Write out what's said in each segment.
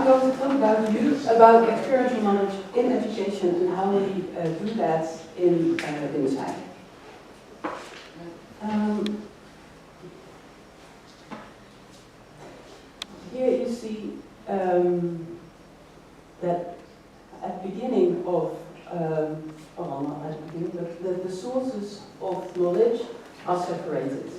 going to talk about experiential knowledge in education and how we do that in SAI. Here you see that at the beginning of, well, not at the beginning, but the sources of knowledge are separated.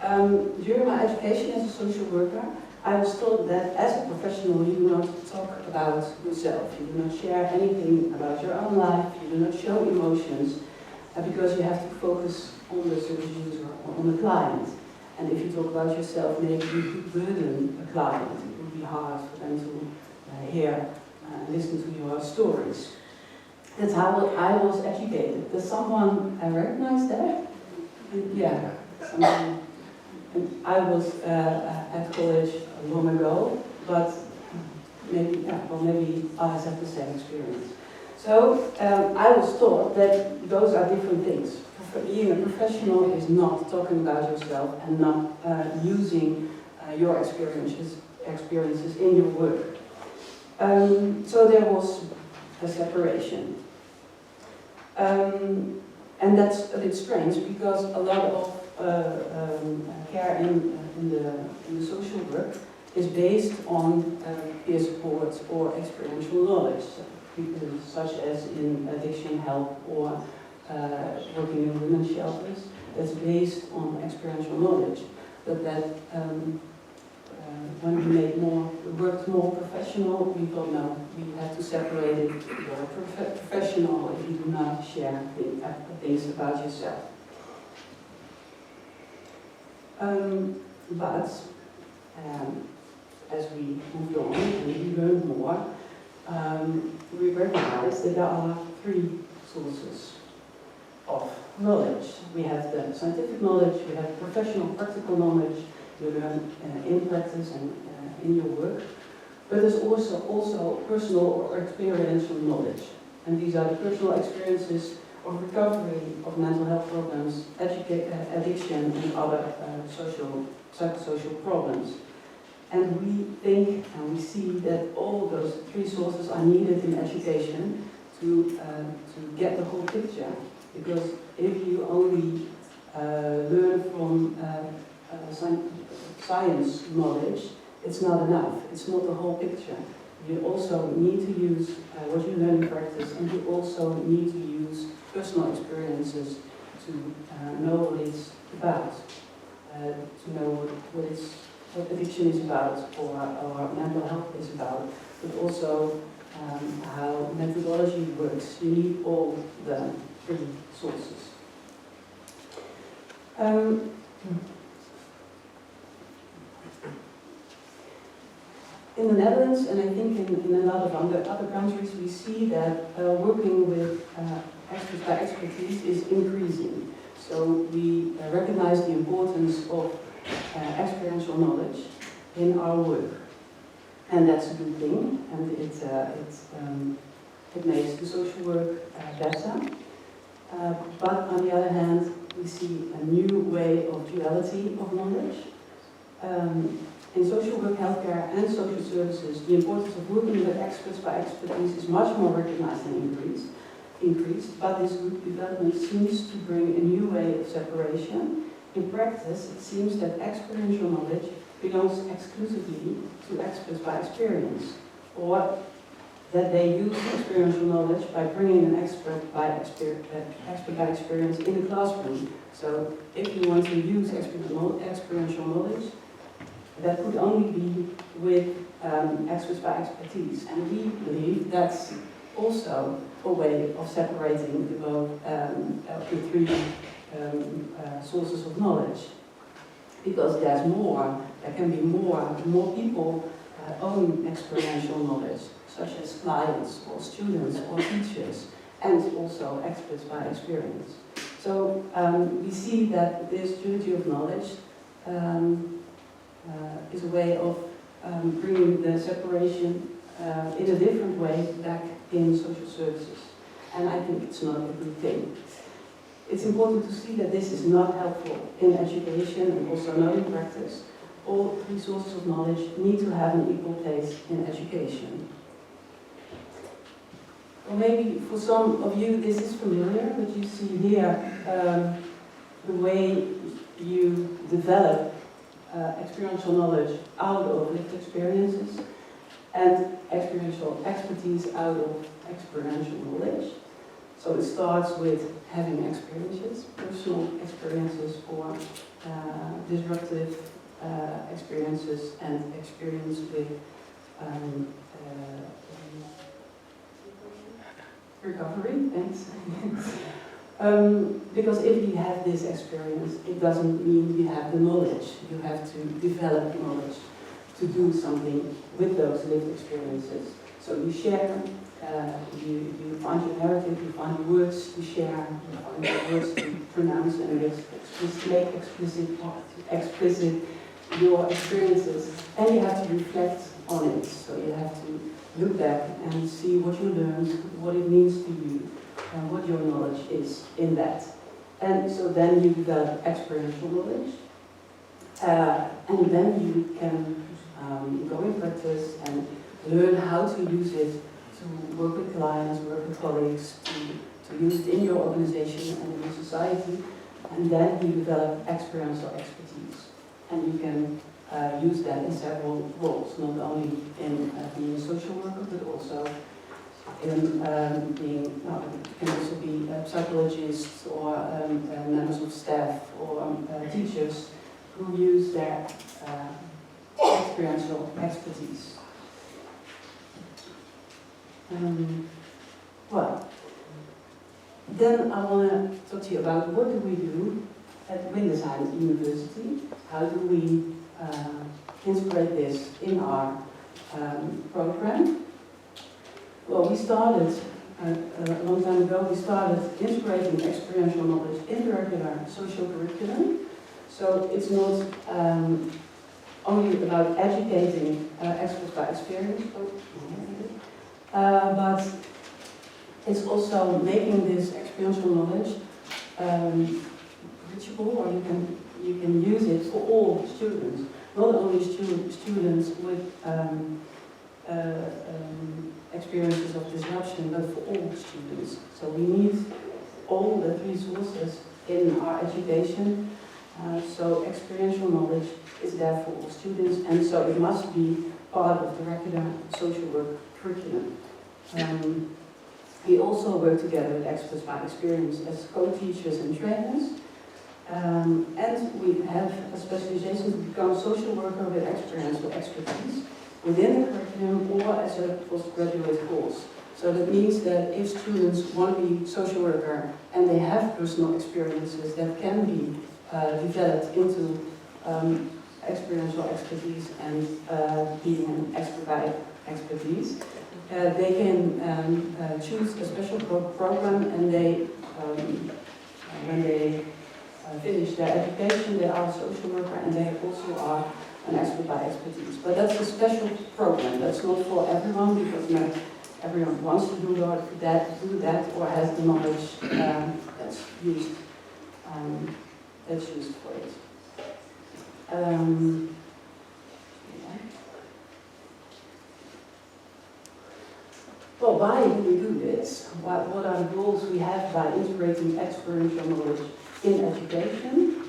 During my education as a social worker, I was taught that as a professional you do not talk about yourself, you do not share anything about your own life, you do not show emotions, because you have to focus on the service user or on the client. And if you talk about yourself, maybe you could burden a client. It would be hard for them to hear and listen to your stories. That's how I was educated. Does someone recognize that? Yeah. Someone. I was at college long ago, but maybe others have the same experience. So I was taught that those are different things. Being a professional is not talking about yourself and not using your experiences in your work. So there was a separation. And that's a bit strange because a lot of care in the social work is based on peer support or experiential knowledge, such as in addiction help or working in women's shelters. That's based on experiential knowledge, but that when we worked more professional, we thought no, we have to separate it. You're a professional if you do not share things about yourself. But as we moved on and we learned more, we recognized that there are three sources of knowledge. We have the scientific knowledge, we have professional practical knowledge, you learn in practice and in your work, but there's also personal or experiential knowledge. And these are the personal experiences of recovery of mental health problems, addiction and other psychosocial problems. And we think and we see that all those three sources are needed in education to get the whole picture. Because if you only learn from science knowledge, it's not enough. It's not the whole picture. You also need to use what you learn in practice, and you also need to use personal experiences to know what it's about, to know what addiction is about or mental health is about, but also how methodology works. You need all the three sources. In the Netherlands, and I think in a lot of other countries, we see that working with experts by expertise is increasing. So we recognize the importance of experiential knowledge in our work. And that's a good thing, and it makes the social work better. But on the other hand, we see a new way of duality of knowledge. In social work, healthcare and social services, the importance of working with experts by expertise is much more recognized and increased, but this group development seems to bring a new way of separation. In practice, it seems that experiential knowledge belongs exclusively to experts by experience, or that they use experiential knowledge by bringing an expert by experience in the classroom. So if you want to use experiential knowledge, that could only be with experts by expertise. And we believe that's also a way of separating the three sources of knowledge. Because there can be more people own experiential knowledge, such as clients or students or teachers, and also experts by experience. So we see that this duality of knowledge is a way of bringing the separation in a different way back in social services. And I think it's not a good thing. It's important to see that this is not helpful in education and also not in practice, all three sources of knowledge need to have an equal place in education. Well, maybe for some of you this is familiar, but you see here the way you develop experiential knowledge out of lived experiences and experiential expertise out of experiential knowledge. So it starts with having experiences, personal experiences, or disruptive experiences, and experience with recovery, thanks. Because if you have this experience, it doesn't mean you have the knowledge. You have to develop knowledge to do something with those lived experiences. So you share, you find your narrative, you find words to share, you find the words to pronounce and make explicit your experiences, and you have to reflect on it. So you have to look back and see what you learned, what it means to you, and what your knowledge is in that. And so then you develop experiential knowledge, and then you can go in practice and learn how to use it to work with clients, work with colleagues, to use it in your organization and in your society, and then you develop experiential expertise. And you can use that in several roles, not only in being a social worker, but also in being, can also be psychologists or members of staff or teachers who use their experiential expertise. Well, then I want to talk to you about what do we do at Windesheim University. How do we integrate this in our program? Well, we started a long time ago. We started integrating experiential knowledge in the regular social curriculum. So it's not only about educating experts by experience, but it's also making this experiential knowledge reachable, or you can use it for all students, not only students with experiences of disruption, but for all students. So we need all the three sources in our education. So experiential knowledge is there for all students, and so it must be part of the regular social work curriculum. We also work together with experts by experience as co-teachers and trainers. And we have a specialization to become social worker with experiential expertise within the curriculum or as a postgraduate course. So that means that if students want to be social worker and they have personal experiences that can be developed into experiential expertise and being an expert by expertise, they can choose a special program, and they, when they finish their education, they are a social worker and they also are an expert by expertise. But that's a special program. That's not for everyone, because not everyone wants to do that or has the knowledge that's used for it. Well, why do we do this? What are the goals we have by integrating experiential knowledge in education?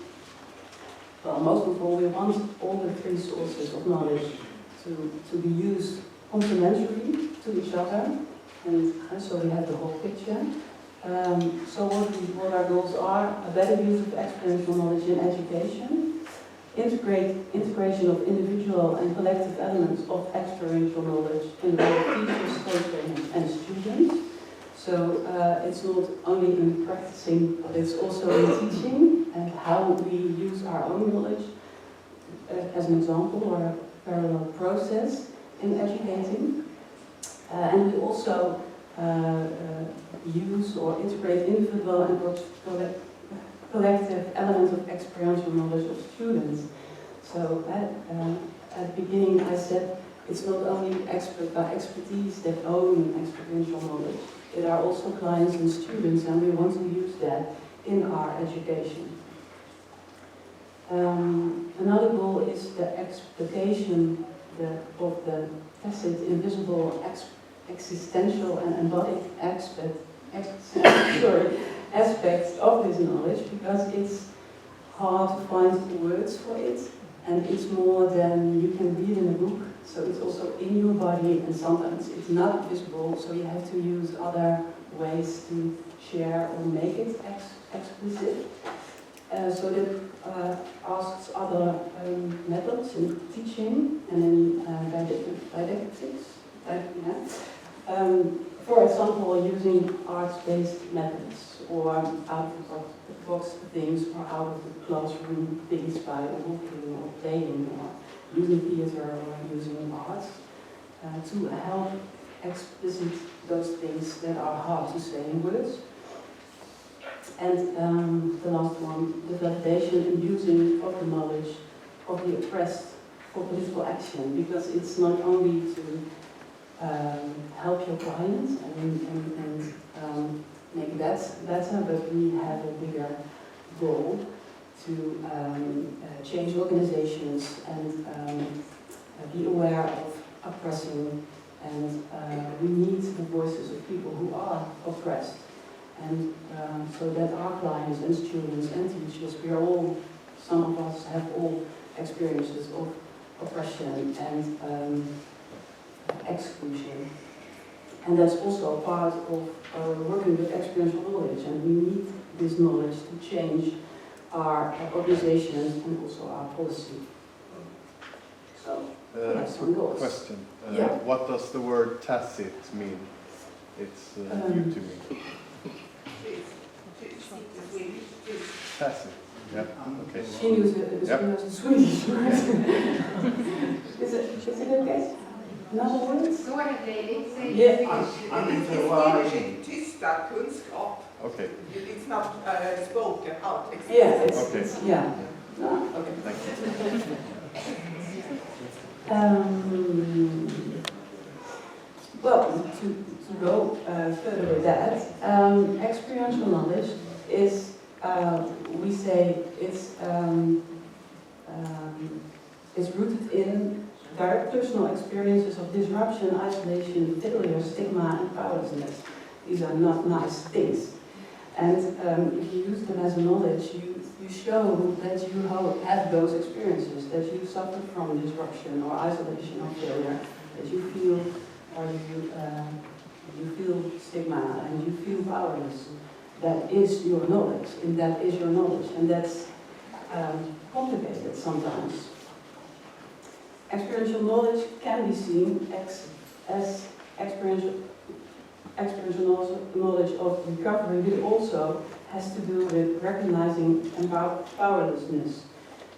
Well, most of all, we want all the three sources of knowledge to be used complementary to each other, and so we have the whole picture. So what our goals are: a better use of experiential knowledge in education, integration of individual and collective elements of experiential knowledge in both teachers, co-trainers, and students. So it's not only in practicing, but it's also in teaching and how we use our own knowledge as an example or a parallel process in educating. And we also use or integrate individual and collective elements of experiential knowledge of students. So at the beginning I said it's not only expert by expertise that own experiential knowledge. There are also clients and students, and we want to use that in our education. Another goal is the exploitation of the tacit, invisible, existential and embodied aspects of this knowledge, because it's hard to find words for it, and it's more than you can read in a book, so it's also in your body, and sometimes it's not visible, so you have to use other ways to share or make it explicit. So that asks other methods in teaching and in didactics. For example, using arts-based methods, or out-of-the-box things, or out-of-the-classroom things by walking or playing, or using theater or using art to help explicit those things that are hard to say in words. And the last one, the validation and using of the knowledge of the oppressed for political action, because it's not only to help your clients and make that better, but we have a bigger goal to change organizations and be aware of oppressing, and we need the voices of people who are oppressed. And so that our clients and students and teachers, some of us have all experiences of oppression and exclusion. And that's also part of working with experiential knowledge, and we need this knowledge to change our organizations and also our policy. So, we have some goals. Question. Yeah. What does the word tacit mean? It's new to me. Tacit. Yeah. Okay. She knows the Swedish word. Is it okay? Another word? Go ahead, lady. Say Tysta kunskap. Okay. It's not spoken out. Yeah, okay. Yeah. No, okay. Thank you. Well, to go further with that, experiential knowledge is, we say, it's rooted in direct personal experiences of disruption, isolation, failure, stigma, and powerlessness. These are not nice things. And if you use them as knowledge, you show that you have those experiences, that you suffer from disruption or isolation or failure, that you feel you feel stigma and you feel powerless. That is your knowledge, and that's complicated sometimes. Experiential knowledge can be seen as experiential knowledge of recovery, but it also has to do with recognizing powerlessness.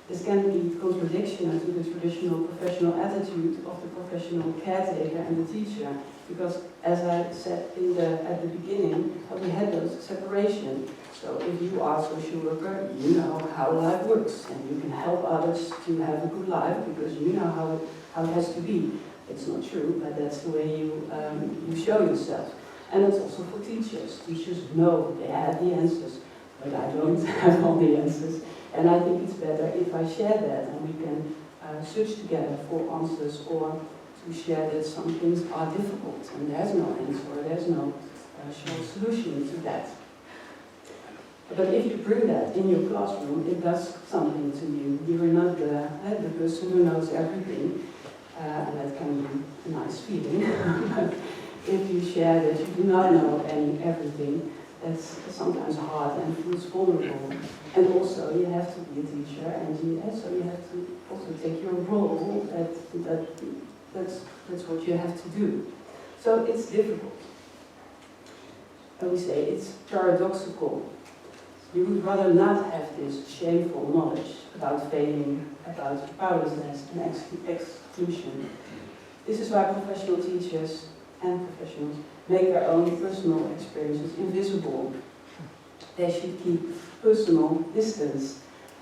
This can be contradiction to the traditional professional attitude of the professional caretaker and the teacher, because as I said at the beginning, we had those separation. So if you are a social worker, you know how life works, and you can help others to have a good life because you know how it has to be. It's not true, but that's the way you show yourself. And it's also for teachers. Teachers know they have the answers, but I don't have all the answers. And I think it's better if I share that and we can search together for answers, or to share that some things are difficult and there's no answer, there's no sure solution to that. But if you bring that in your classroom, it does something to you. You're not the person who knows everything, and that can be a nice feeling. But if you share that you do not know everything, that's sometimes hard and feels vulnerable. And also you have to be a teacher, and so you have to also take your role. That's what you have to do. So it's difficult. And we say it's paradoxical. You would rather not have this shameful knowledge about failing, about powerlessness and exclusion. This is why professional teachers and professionals make their own personal experiences invisible. They should keep personal distance,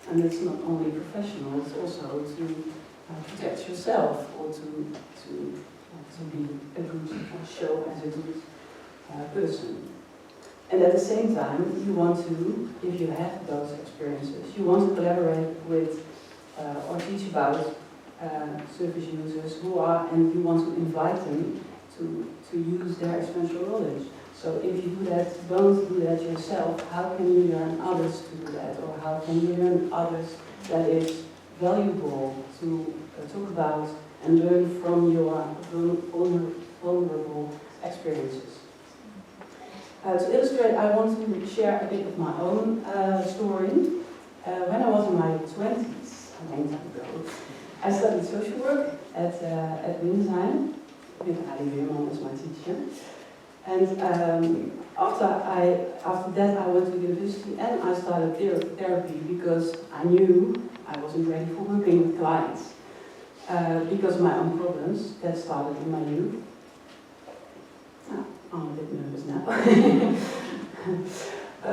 and it's not only professional, it's also to protect yourself, or to be a good show as a good person. And at the same time, you want to, if you have those experiences, you want to collaborate with or teach about service users who are, and you want to invite them to use their experiential knowledge. So if you do that, don't do that yourself, how can you learn others to do that? Or how can you learn others that is valuable to talk about and learn from your vulnerable experiences? To illustrate, I want to share a bit of my own story. When I was in my 20s, a long time ago, I studied social work at Lund, with Ali Leoni as my teacher. And after that I went to university and I started therapy because I knew I wasn't ready for working with clients. Because of my own problems that started in my youth. I'm a bit nervous now.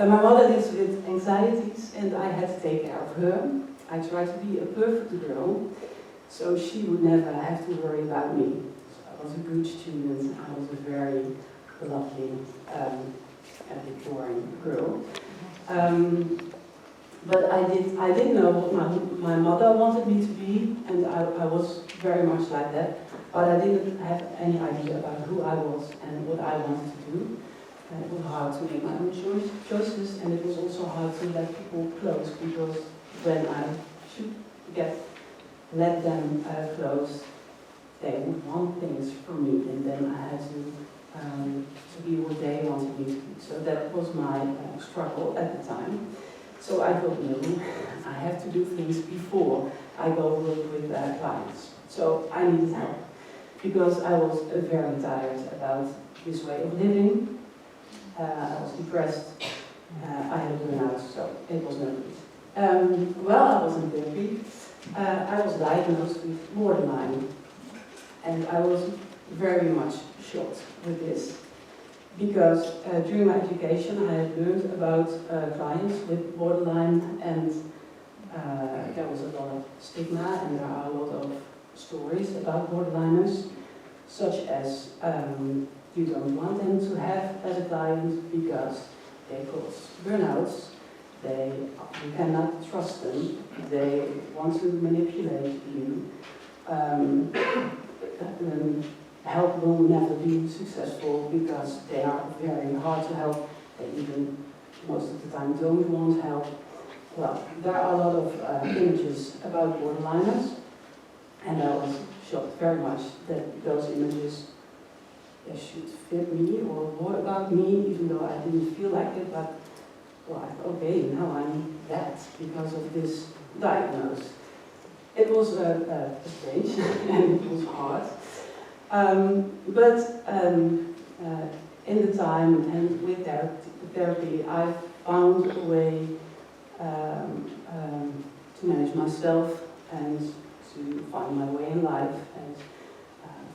My mother lives with anxieties and I had to take care of her. I tried to be a perfect girl, so she would never have to worry about me. So I was a good student, I was a very lovely, a bit boring girl. But I did know what my mother wanted me to be, and I was very much like that. But I didn't have any idea about who I was and what I wanted to do. And it was hard to make my own choices, and it was also hard to let people close, because when I should let them close, they would want things from me, and then I had to be what they wanted me to be. So that was my struggle at the time. So I thought, no, I have to do things before I go work with clients. So I needed help, because I was very tired about this way of living. I was depressed, I had a burnout, so it was no good. While I was in therapy, I was diagnosed with borderline, and I was very much shocked with this. Because during my education I had learned about clients with borderline, and there was a lot of stigma, and there are a lot of stories about borderliners, such as you don't want them to have as a client because they cause burnouts, you cannot trust them, they want to manipulate you, help will never be successful because they are very hard to help. They even most of the time don't want help. Well, there are a lot of images about borderliners, and I was shocked very much that those images should fit me or more about me, even though I didn't feel like it. But well, I thought, okay, now I'm that because of this diagnosis. It was strange and it was hard. But in the time and with therapy, I found a way to manage myself and to find my way in life and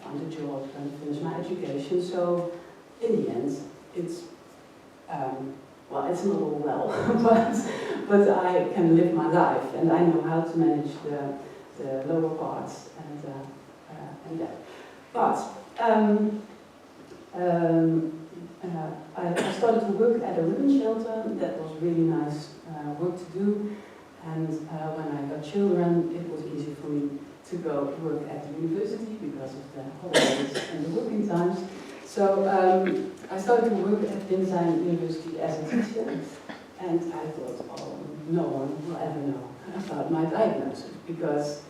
find a job and finish my education. So in the end, it's well, it's not all well, but I can live my life and I know how to manage the lower parts and that. But I started to work at a women's shelter. That was really nice work to do. And when I got children, it was easy for me to go work at the university because of the holidays and the working times. So I started to work at Design University as a teacher. And I thought, oh, no one will ever know about my diagnosis because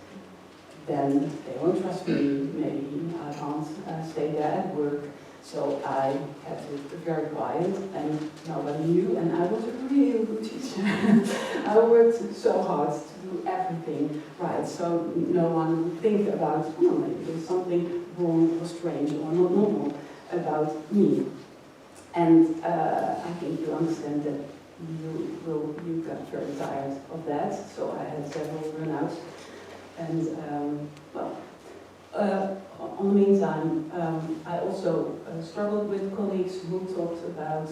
then they won't trust me, maybe I can't stay there at work. So I kept it very quiet and nobody knew, and I was a real good teacher. I worked so hard to do everything right, so no one would think about, oh, maybe there's something wrong or strange or not normal about me. And I think you understand that you got very tired of that, so I had several burnouts. And on the meantime, I also struggled with colleagues who talked about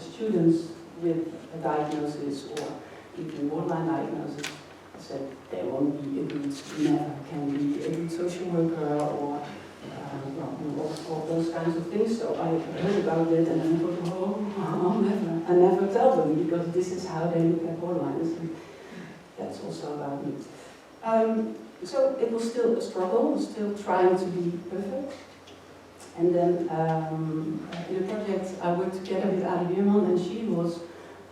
students with a diagnosis or even borderline diagnosis. I said they won't be a good, never can be a good social worker or or those kinds of things. So I heard about it and then I thought, oh, I never tell them because this is how they look at borderlines. And that's also about me. So it was still a struggle, still trying to be perfect. And then in a project I worked together with Adi Bierman, and she was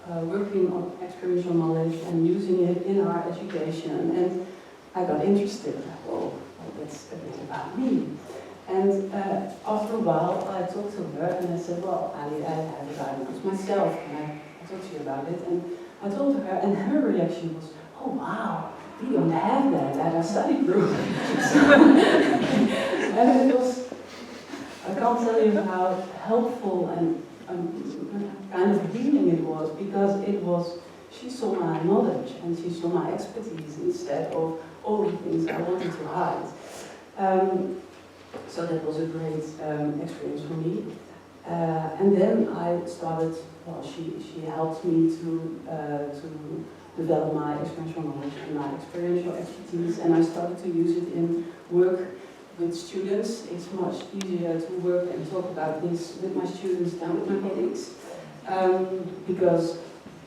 working on experiential knowledge and using it in our education. And I got interested. Well, that's a bit about me. And after a while, I talked to her and I said, well, Ali, I have a diagnosis myself, and I talked to you about it. And I told her, and her reaction was, oh, wow, we don't have that at our study group. And it was, I can't tell you how helpful and kind of healing it was, because it was, she saw my knowledge and she saw my expertise instead of all the things I wanted to hide. So that was a great experience for me. And then I started, well, she helped me to develop my experiential knowledge and my experiential expertise, and I started to use it in work with students. It's much easier to work and talk about this with my students than with my colleagues. Because,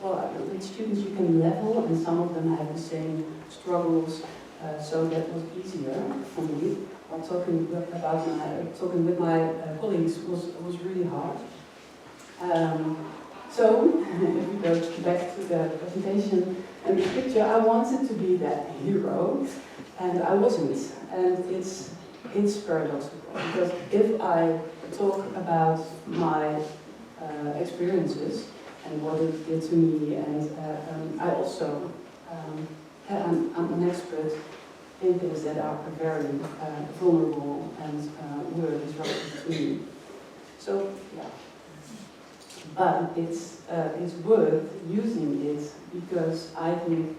well, with students you can level, and some of them have the same struggles, so that was easier for me. While talking with my colleagues was really hard. So, if we go back to the presentation and the picture, I wanted to be that hero, and I wasn't. And it's paradoxical, because if I talk about my experiences and what it did to me, and I also I'm an expert in things that are very vulnerable and were disruptive to me. So yeah, but it's worth using it, because I think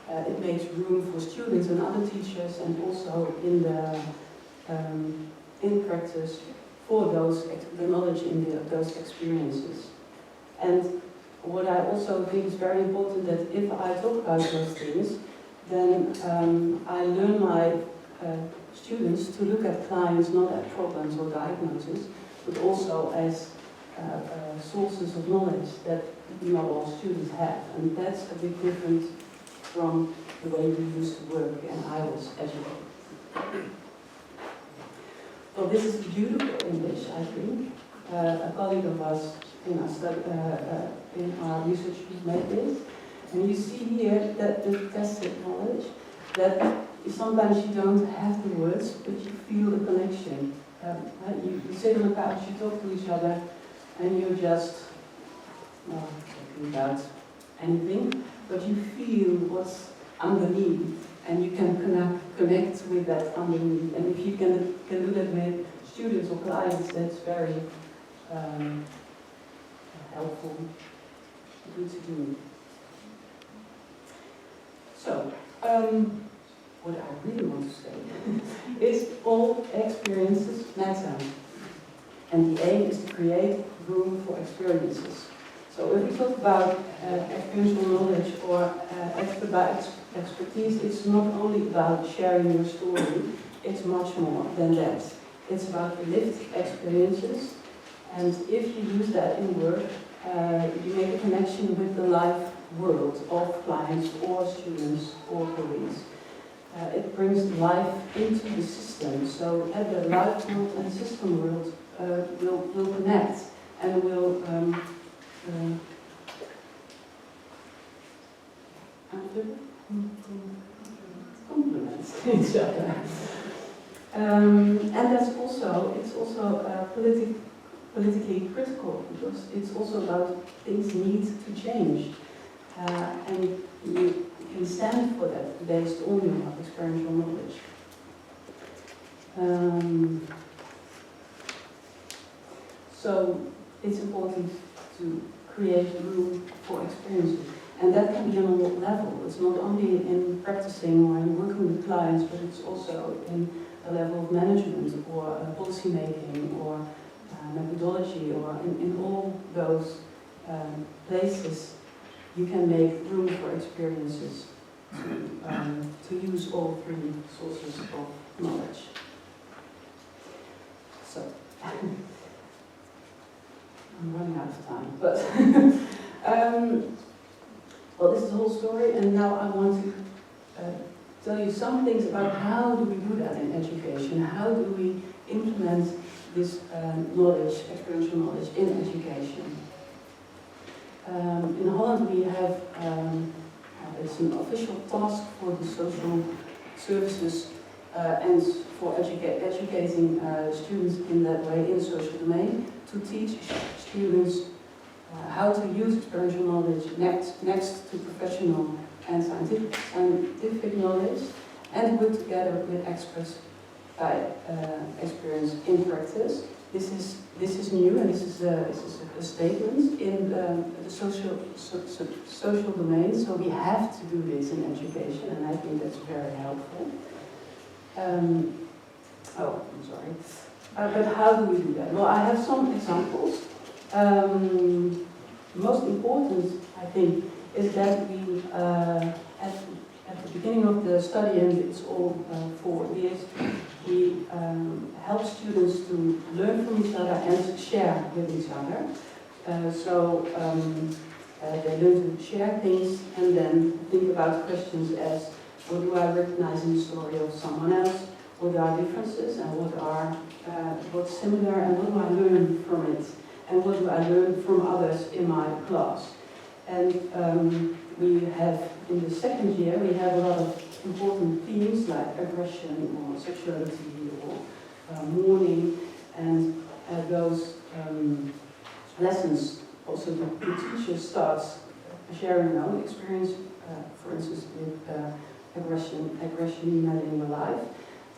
it makes room for students and other teachers, and also in practice for the knowledge in those experiences. And what I also think is very important, that if I talk about those things, then I learn my students to look at clients not as problems or diagnoses, but also as sources of knowledge that not all students have. And that's a big difference from the way we used to work and I was educated. Well, this is beautiful English, I think. A colleague of us in our research group made this. And you see here that the tacit knowledge, that sometimes you don't have the words, but you feel the connection. You sit on a couch, you talk to each other, and you're just talking about anything, but you feel what's underneath, and you can connect with that underneath. And if you can do that with students or clients, that's very helpful, good to do. So, what I really want to say is all experiences matter. And the aim is to create room for experiences. So if we talk about experiential knowledge or expertise, it's not only about sharing your story, it's much more than that. It's about lived experiences, and if you use that in work, you make a connection with the life world of clients or students or colleagues. It brings life into the system, so that the life world and system world will connect and will complement each other. And it's also politically critical, because it's also about things need to change. And you can stand for that based on your experiential knowledge. So it's important to create room for experiences. And that can be on a level. It's not only in practicing or in working with clients, but it's also in a level of management or policy making or methodology, or in all those places you can make room for experiences to use all three sources of knowledge. So, I'm running out of time, but well, this is the whole story, and now I want to tell you some things about how do we do that in education, how do we implement this knowledge, experiential knowledge in education. In Holland we have, it's an official task for the social services and for educating students in that way, in the social domain, to teach students how to use experiential knowledge next to professional and scientific knowledge, and work together with experts by experience in practice. This is new, and this is a statement in the social domain. So we have to do this in education, and I think that's very helpful. Oh, I'm sorry. But how do we do that? Well, I have some examples. Most important, I think, is that we, at the beginning of the study, and it's all 4 years, we help students to learn from each other and share with each other. They learn to share things and then think about questions as, what do I recognize in the story of someone else? What are differences and what's similar, and what do I learn from it? And what do I learn from others in my class? And we have, in the second year, we have a lot of important themes like aggression or sexuality or mourning, and those lessons also the teacher starts sharing their own experience, for instance with aggression in your life,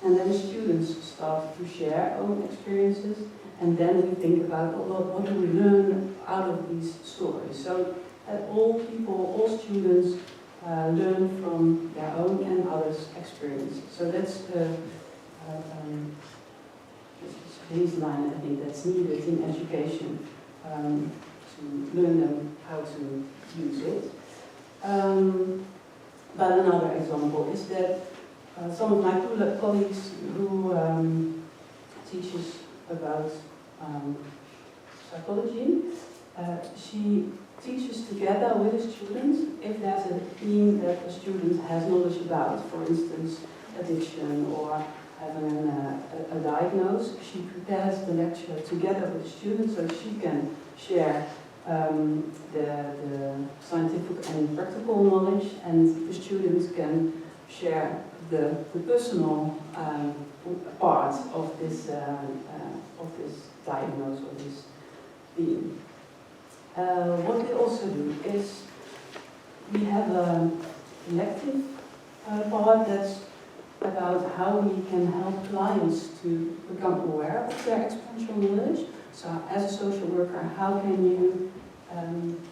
and then the students start to share own experiences, and then we think about what do we learn out of these stories. So that all people, all students learn from their own and others' experience. So that's the baseline, I think, that's needed in education to learn them how to use it. But another example is that some of my colleagues who teaches about psychology, she teaches together with the students if there's a theme that the student has knowledge about, for instance, addiction or having a diagnosis. She prepares the lecture together with the students so she can share the scientific and practical knowledge, and the students can share the personal part of this diagnosis or this theme. What we also do is we have an elective part that's about how we can help clients to become aware of their experiential knowledge. So as a social worker, how can you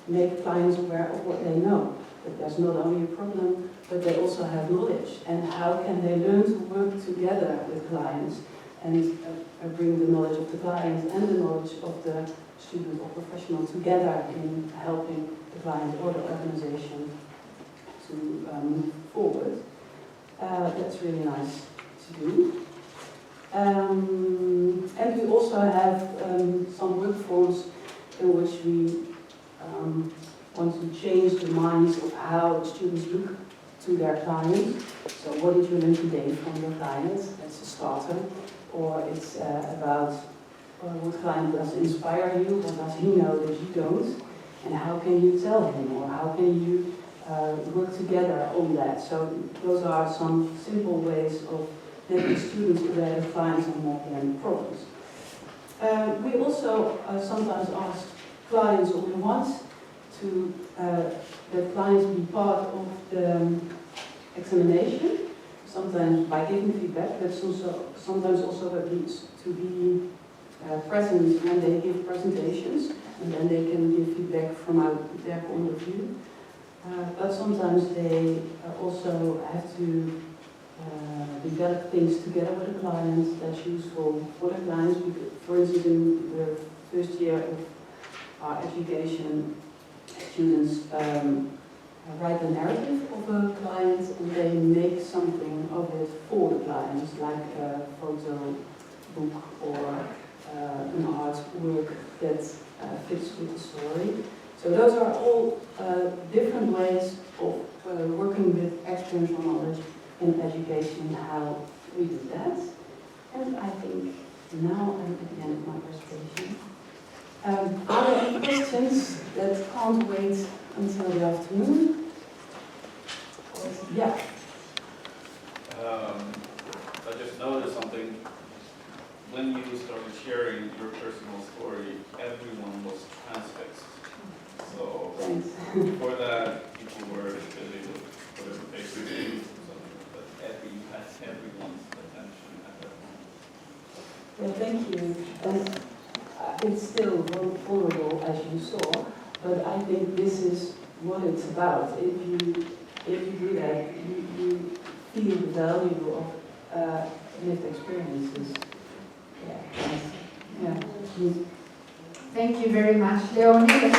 make clients aware of what they know? That there's not only a problem, but they also have knowledge. And how can they learn to work together with clients and bring the knowledge of the client and the knowledge of the student or professional together in helping the client or the organization to move forward. That's really nice to do. And we also have some work forms in which we want to change the minds of how students look to their clients. So what did you learn today from your clients? That's a starter. Or it's about what client does inspire you, what does he know that you don't, and how can you tell him, or how can you work together on that. So those are some simple ways of making students aware of clients and not having problems. We also sometimes ask clients, or we want to that clients be part of the examination, sometimes by giving feedback, but sometimes also that needs to be present when they give presentations, and then they can give feedback from their point of view. But sometimes they also have to develop things together with the clients that's useful for the clients. For instance, in the first year of our education, students write a narrative of a client and they make something of it for the clients, like a photo book or that fits with the story. So those are all different ways of working with experiential knowledge in education, how we do that. And I think now I'm at the end of my presentation. Are there any questions that can't wait until the afternoon? Yeah. I just noticed something. When you started sharing your personal story, everyone was transfixed. So Thanks. before that, people were busy with whatever they could do, but you had everyone's attention at that moment. Well, thank you. And it's still vulnerable, as you saw, but I think this is what it's about. If you do that, you feel the value of lived experiences. Yeah. Thank you very much, Leoni.